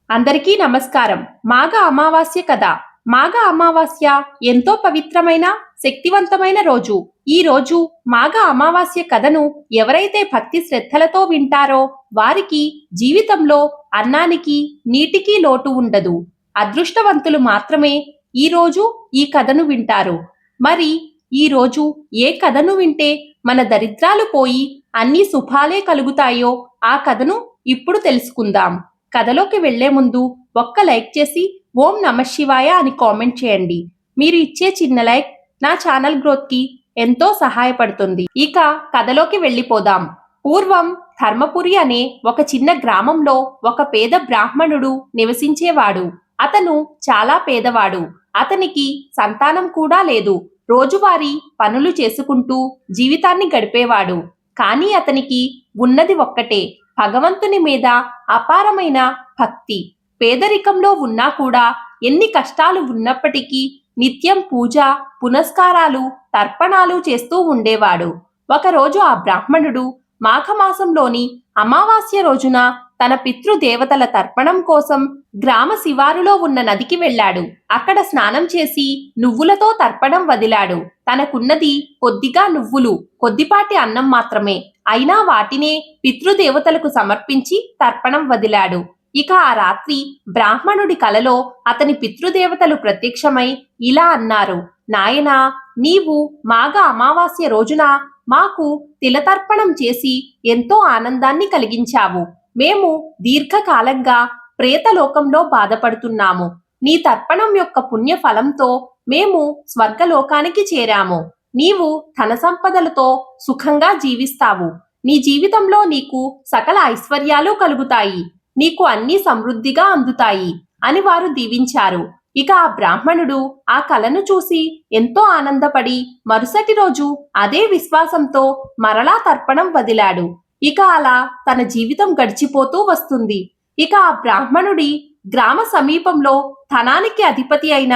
అందరికీ నమస్కారం. మాఘ అమావాస్య కథ. మాఘ అమావాస్య ఎంతో పవిత్రమైన, శక్తివంతమైన రోజు. ఈ రోజు మాఘ అమావాస్య కథను ఎవరైతే భక్తి శ్రద్ధలతో వింటారో వారికి జీవితంలో అన్నానికి, నీటికి లోటు ఉండదు. అదృష్టవంతులు మాత్రమే ఈ రోజు ఈ కథను వింటారు. మరి ఈ రోజు ఏ కథను వింటే మన దరిద్రాలు పోయి అన్ని శుభాలే కలుగుతాయో ఆ కథను ఇప్పుడు తెలుసుకుందాం. కథలోకి వెళ్లే ముందు ఒక్క లైక్ చేసి ఓం నమః శివాయ అని కామెంట్ చేయండి. మీరు ఇచ్చే చిన్న లైక్ నా ఛానల్ గ్రోత్ కి ఎంతో సహాయపడుతుంది. ఇక కథలోకి వెళ్ళిపోదాం. పూర్వం ధర్మపురి అనే ఒక చిన్న గ్రామంలో ఒక పేద బ్రాహ్మణుడు నివసించేవాడు. అతను చాలా పేదవాడు. అతనికి సంతానం కూడా లేదు. రోజువారీ పనులు చేసుకుంటూ జీవితాన్ని గడిపేవాడు. కానీ అతనికి ఉన్నది ఒక్కటే, భగవంతుని మీద అపారమైన భక్తి. పేదరికంలో ఉన్నా కూడా ఎన్ని కష్టాలు ఉన్నప్పటికీ నిత్యం పూజ, పునస్కారాలు, తర్పణాలు చేస్తూ ఉండేవాడు. ఒకరోజు ఆ బ్రాహ్మణుడు మాఘమాసంలోని అమావాస్య రోజున తన పితృదేవతల తర్పణం కోసం గ్రామ శివారులో ఉన్న నదికి వెళ్ళాడు. అక్కడ స్నానం చేసి నువ్వులతో తర్పణం వదిలాడు. తనకున్నది కొద్దిగా నువ్వులు, కొద్దిపాటి అన్నం మాత్రమే. అయినా వాటినే పితృదేవతలకు సమర్పించి తర్పణం వదిలాడు. ఇక ఆ రాత్రి బ్రాహ్మణుడి కలలో అతని పితృదేవతలు ప్రత్యక్షమై ఇలా అన్నారు: నాయనా, నీవు మాఘ అమావాస్య రోజున మాకు తిలతర్పణం చేసి ఎంతో ఆనందాన్ని కలిగించావు. మేము దీర్ఘకాలంగా ప్రేతలోకంలో బాధపడుతున్నాము. నీ తర్పణం యొక్క పుణ్య ఫలంతో మేము స్వర్గలోకానికి చేరాము. నీవు ధన సంపదలతో సుఖంగా జీవిస్తావు. నీ జీవితంలో నీకు సకల ఐశ్వర్యాలు కలుగుతాయి. నీకు అన్ని సమృద్ధిగా అందుతాయి అని వారు దీవించారు. ఇక ఆ బ్రాహ్మణుడు ఆ కలను చూసి ఎంతో ఆనందపడి మరుసటి రోజు అదే విశ్వాసంతో మరలా తర్పణం వదిలాడు. ఇక అలా తన జీవితం గడిచిపోతూ వస్తుంది. ఇక ఆ బ్రాహ్మణుడి గ్రామ సమీపంలో ధనానికి అధిపతి అయిన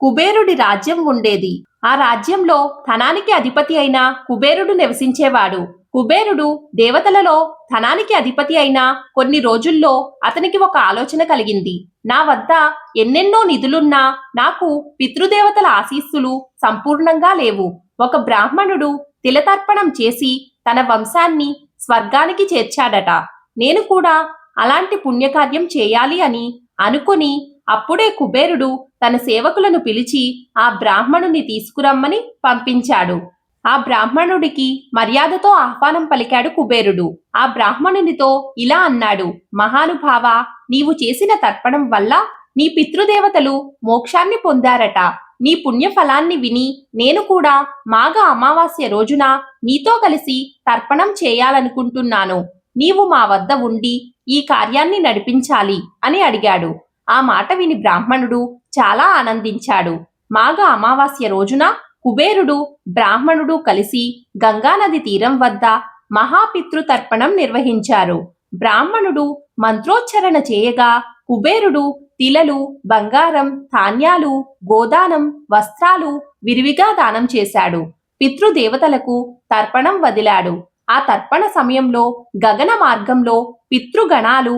కుబేరుడి రాజ్యం ఉండేది. ఆ రాజ్యంలో ధనానికి అధిపతి అయిన కుబేరుడు నివసించేవాడు. కుబేరుడు దేవతలలో ధనానికి అధిపతి అయిన కొన్ని రోజుల్లో అతనికి ఒక ఆలోచన కలిగింది. నా వద్ద ఎన్నెన్నో నిధులున్నా నాకు పితృదేవతల ఆశీస్సులు సంపూర్ణంగా లేవు. ఒక బ్రాహ్మణుడు తిలతర్పణం చేసి తన వంశాన్ని స్వర్గానికి చేర్చాడట. నేను కూడా అలాంటి పుణ్యకార్యం చేయాలి అని అనుకుని అప్పుడే కుబేరుడు తన సేవకులను పిలిచి ఆ బ్రాహ్మణుని తీసుకురమ్మని పంపించాడు. ఆ బ్రాహ్మణుడికి మర్యాదతో ఆహ్వానం పలికాడు కుబేరుడు. ఆ బ్రాహ్మణునితో ఇలా అన్నాడు: మహానుభావ, నీవు చేసిన తర్పణం వల్ల నీ పితృదేవతలు మోక్షాన్ని పొందారట. నీ పుణ్యఫలాన్ని విని నేను కూడా మాఘ అమావాస్య రోజున నీతో కలిసి తర్పణం చేయాలనుకుంటున్నాను. నీవు మా వద్ద ఉండి ఈ కార్యాన్ని నడిపించాలి అని అడిగాడు. ఆ మాట విని బ్రాహ్మణుడు చాలా ఆనందించాడు. మాఘ అమావాస్య రోజున కుబేరుడు, బ్రాహ్మణుడు కలిసి గంగానది తీరం వద్ద మహాపితృతర్పణం నిర్వహించారు. బ్రాహ్మణుడు మంత్రోచ్చరణ చేయగా కుబేరుడు తిలలు, బంగారం, ధాన్యాలు, గోదానం, వస్త్రాలు విరివిగా దానం చేశాడు. పితృదేవతలకు తర్పణం వదిలాడు. ఆ తర్పణ సమయంలో గగన మార్గంలో పితృగణాలు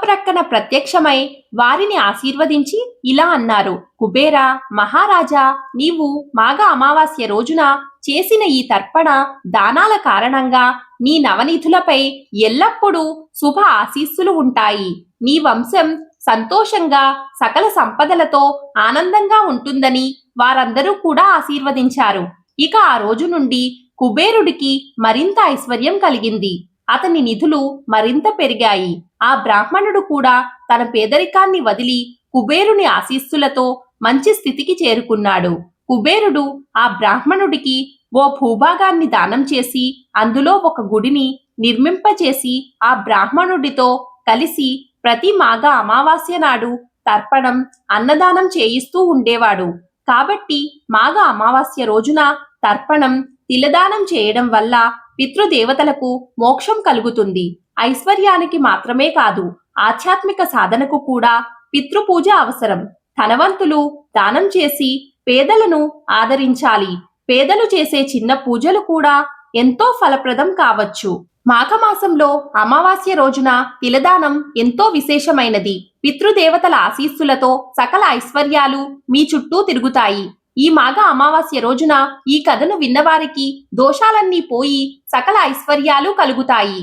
ప్రక్కన ప్రత్యక్షమై వారిని ఆశీర్వదించి ఇలా అన్నారు: కుబేరా మహారాజా, నీవు మాఘ అమావాస్య రోజున చేసిన ఈ తర్పణ దానాల కారణంగా నీ నవనిధులపై ఎల్లప్పుడూ శుభ ఆశీస్సులు ఉంటాయి. నీ వంశం సంతోషంగా సకల సంపదలతో ఆనందంగా ఉంటుందని వారందరూ కూడా ఆశీర్వదించారు. ఇక ఆ రోజు నుండి కుబేరుడికి మరింత ఐశ్వర్యం కలిగింది. అతని నిధులు మరింత పెరిగాయి. ఆ బ్రాహ్మణుడు కూడా తన పేదరికాన్ని వదిలి కుబేరుని ఆశీస్సులతో మంచి స్థితికి చేరుకున్నాడు. కుబేరుడు ఆ బ్రాహ్మణుడికి ఓ భూభాగాన్ని దానం చేసి అందులో ఒక గుడిని నిర్మింపచేసి ఆ బ్రాహ్మణుడితో కలిసి ప్రతి మాఘ అమావాస్య నాడు తర్పణం, అన్నదానం చేయిస్తూ ఉండేవాడు. కాబట్టి మాఘ అమావాస్య రోజున తర్పణం, తిలదానం చేయడం వల్ల పితృదేవతలకు మోక్షం కలుగుతుంది. ఐశ్వర్యానికి మాత్రమే కాదు, ఆధ్యాత్మిక సాధనకు కూడా పితృపూజ అవసరం. ధనవంతులు దానం చేసి పేదలను ఆదరించాలి. పేదలు చేసే చిన్న పూజలు కూడా ఎంతో ఫలప్రదం కావచ్చు. మాఘమాసంలో అమావాస్య రోజున తిలదానం ఎంతో విశేషమైనది. పితృదేవతల ఆశీస్సులతో సకల ఐశ్వర్యాలు మీ చుట్టూ తిరుగుతాయి. ఈ మాఘ అమావాస్య రోజున ఈ కథను విన్నవారికి దోషాలన్నీ పోయి సకల ఐశ్వర్యాలు కలుగుతాయి.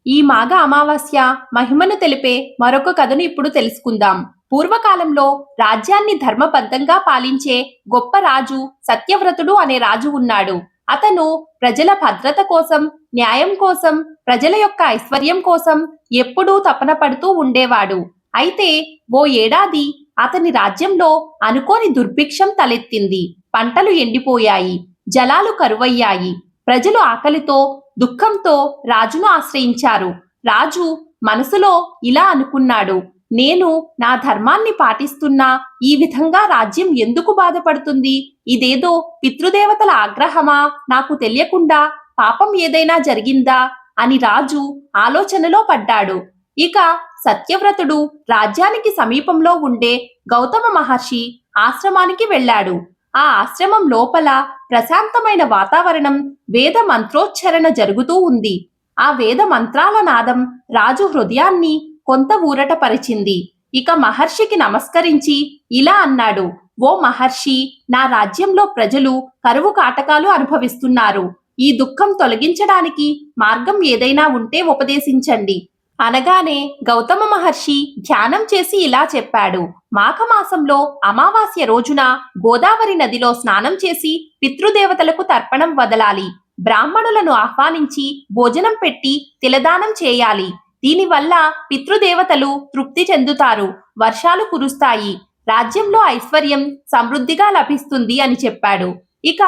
ఈ మాఘ అమావాస్య మహిమను తెలిపే మరొక కథను ఇప్పుడు తెలుసుకుందాం. పూర్వకాలంలో రాజ్యాన్ని ధర్మబద్ధంగా పాలించే గొప్ప రాజు సత్యవ్రతుడు అనే రాజు ఉన్నాడు. అతను ప్రజల భద్రత కోసం, న్యాయం కోసం, ప్రజల యొక్క ఐశ్వర్యం కోసం ఎప్పుడూ తపన పడుతూ ఉండేవాడు. అయితే ఓ ఏడాది అతని రాజ్యంలో అనుకోని దుర్భిక్షం తలెత్తింది. పంటలు ఎండిపోయాయి, జలాలు కరువయ్యాయి. ప్రజలు ఆకలితో, దుఃఖంతో రాజును ఆశ్రయించారు. రాజు మనసులో ఇలా అనుకున్నాడు, నేను నా ధర్మాన్ని పాటిస్తున్నా ఈ విధంగా రాజ్యం ఎందుకు బాధపడుతుంది? ఇదేదో పితృదేవతల ఆగ్రహమా? నాకు తెలియకుండా పాపం ఏదైనా జరిగిందా అని రాజు ఆలోచనలో పడ్డాడు. ఇక సత్యవ్రతుడు రాజ్యానికి సమీపంలో ఉండే గౌతమ మహర్షి ఆశ్రమానికి వెళ్ళాడు. ఆ ఆశ్రమం లోపల ప్రశాంతమైన వాతావరణం, వేద మంత్రోచ్చరణ జరుగుతూ ఉంది. ఆ వేద మంత్రాల నాదం రాజు హృదయాన్ని కొంత ఊరటపరిచింది. ఇక మహర్షికి నమస్కరించి ఇలా అన్నాడు, ఓ మహర్షి, నా రాజ్యంలో ప్రజలు కరువు కాటకాలు అనుభవిస్తున్నారు. ఈ దుఃఖం తొలగించడానికి మార్గం ఏదైనా ఉంటే ఉపదేశించండి. అనగానే గౌతమ మహర్షి ధ్యానం చేసి ఇలా చెప్పాడు, మాఘమాసంలో అమావాస్య రోజున గోదావరి నదిలో స్నానం చేసి పితృదేవతలకు తర్పణం వదలాలి. బ్రాహ్మణులను ఆహ్వానించి భోజనం పెట్టి తిలదానం చేయాలి. దీనివల్ల పితృదేవతలు తృప్తి చెందుతారు, వర్షాలు కురుస్తాయి, రాజ్యంలో ఐశ్వర్యం సమృద్ధిగా లభిస్తుంది అని చెప్పాడు. ఇక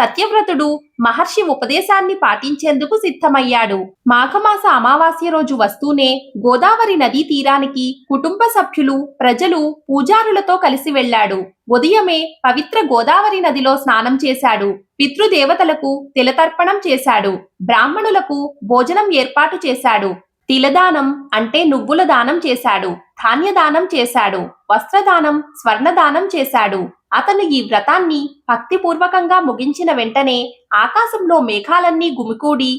సత్యవ్రతుడు మహర్షి ఉపదేశాన్ని పాటించేందుకు సిద్ధమయ్యాడు. మాఘమాస అమావాస్య రోజు వస్తూనే గోదావరి నదీ తీరానికి కుటుంబ సభ్యులు, ప్రజలు, పూజారులతో కలిసి వెళ్లాడు. ఉదయమే పవిత్ర గోదావరి నదిలో స్నానం చేశాడు. పితృదేవతలకు తిలతర్పణం చేశాడు. బ్రాహ్మణులకు భోజనం ఏర్పాటు చేశాడు. తిలదానం అంటే నువ్వుల దానం చేశాడు. ధాన్యదానం చేశాడు. వస్త్రదానం, స్వర్ణదానం చేశాడు. అతను ఈ వ్రతాన్ని భక్తిపూర్వకంగా ముగించిన వెంటనే ఆకాశంలో మేఘాలన్నీ గుమికూడి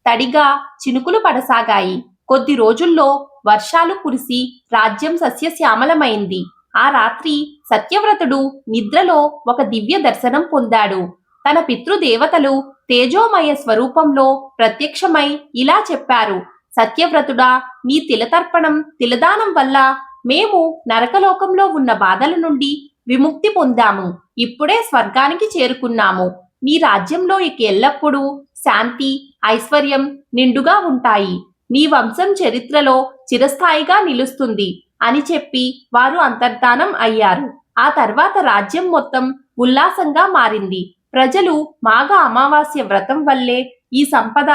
తడిగా చినుకులు పడసాగాయి. కొద్ది రోజుల్లో వర్షాలు కురిసి రాజ్యం సస్యశ్యామలమైంది. ఆ రాత్రి సత్యవ్రతుడు నిద్రలో ఒక దివ్య దర్శనం పొందాడు. తన పితృదేవతలు తేజోమయ స్వరూపంలో ప్రత్యక్షమై ఇలా చెప్పారు, సత్యవ్రతుడా, నీ తిలతర్పణం, తిలదానం వల్ల మేము నరకలోకంలో ఉన్న బాధల నుండి విముక్తి పొందాము. ఇప్పుడే స్వర్గానికి చేరుకున్నాము. నీ రాజ్యంలో ఇక ఎల్లప్పుడూ శాంతి, ఐశ్వర్యం నిండుగా ఉంటాయి. నీ వంశం చరిత్రలో చిరస్థాయిగా నిలుస్తుంది అని చెప్పి వారు అంతర్ధానం అయ్యారు. ఆ తర్వాత రాజ్యం మొత్తం ఉల్లాసంగా మారింది. ప్రజలు మాఘ అమావాస్య వ్రతం వల్లే ఈ సంపద,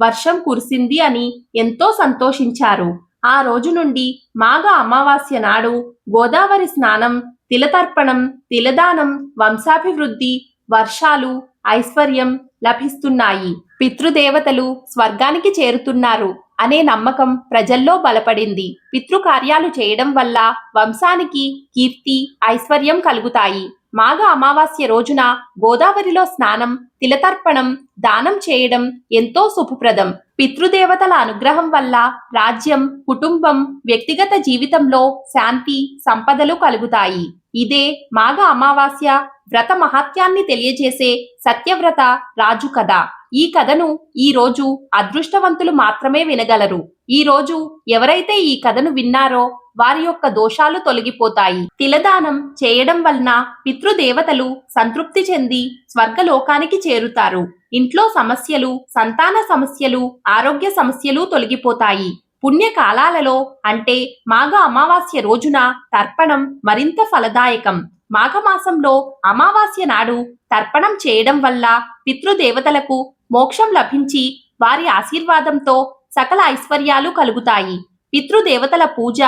వర్షం కురిసింది అని ఎంతో సంతోషించారు. ఆ రోజు నుండి మాఘ అమావాస్య నాడు గోదావరి స్నానం, తిలతర్పణం, తిలదానం, వంశాభివృద్ధి, వర్షాలు, ఐశ్వర్యం లభిస్తున్నాయి. పితృదేవతలు స్వర్గానికి చేరుతున్నారు అనే నమ్మకం ప్రజల్లో బలపడింది. పితృకార్యాలు చేయడం వల్ల వంశానికి కీర్తి, ఐశ్వర్యం కలుగుతాయి. మాఘ అమావాస్య రోజున గోదావరిలో స్నానం, తిలతర్పణం, దానం చేయడం ఎంతో శుభప్రదం. పితృదేవతల అనుగ్రహం వల్ల రాజ్యం, కుటుంబం, వ్యక్తిగత జీవితంలో శాంతి, సంపదలు కలుగుతాయి. ఇదే మాఘ అమావాస్య వ్రత మహాత్యాన్ని తెలియజేసే సత్యవ్రత రాజు కథ. ఈ కథను ఈ రోజు అదృష్టవంతులు మాత్రమే వినగలరు. ఈ రోజు ఎవరైతే ఈ కథను విన్నారో వారి యొక్క దోషాలు తొలగిపోతాయి. తిలదానం చేయడం వలన పితృదేవతలు సంతృప్తి చెంది స్వర్గలోకానికి చేరుతారు. ఇంట్లో సమస్యలు, సంతాన సమస్యలు, ఆరోగ్య సమస్యలు తొలగిపోతాయి. పుణ్యకాలాలలో అంటే మాఘ అమావాస్య రోజున తర్పణం మరింత ఫలదాయకం. మాఘమాసంలో అమావాస్య నాడు తర్పణం చేయడం వల్ల పితృదేవతలకు మోక్షం లభించి వారి ఆశీర్వాదంతో సకల ఐశ్వర్యాలు కలుగుతాయి. పితృదేవతల పూజ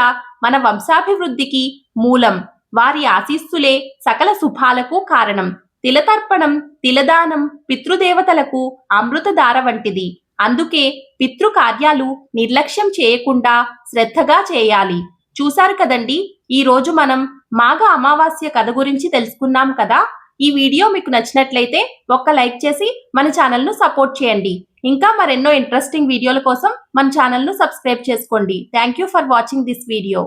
మన వంశాభివృద్ధికి మూలం. వారి ఆశీస్సులే సకల శుభాలకు కారణం. తిలతర్పణం, తిలదానం పితృదేవతలకు అమృతధార వంటిది. అందుకే పితృకార్యాలు నిర్లక్ష్యం చేయకుండా శ్రద్ధగా చేయాలి. చూశారు కదండి, ఈ రోజు మనం మాఘ అమావాస్య కథ గురించి తెలుసుకున్నాం కదా. ఈ వీడియో మీకు నచ్చినట్లయితే ఒక్క లైక్ చేసి మన ఛానల్ను సపోర్ట్ చేయండి. ఇంకా మరెన్నో ఇంట్రెస్టింగ్ వీడియోల కోసం మన ఛానల్ను సబ్స్క్రైబ్ చేసుకోండి. Thank you for watching this video.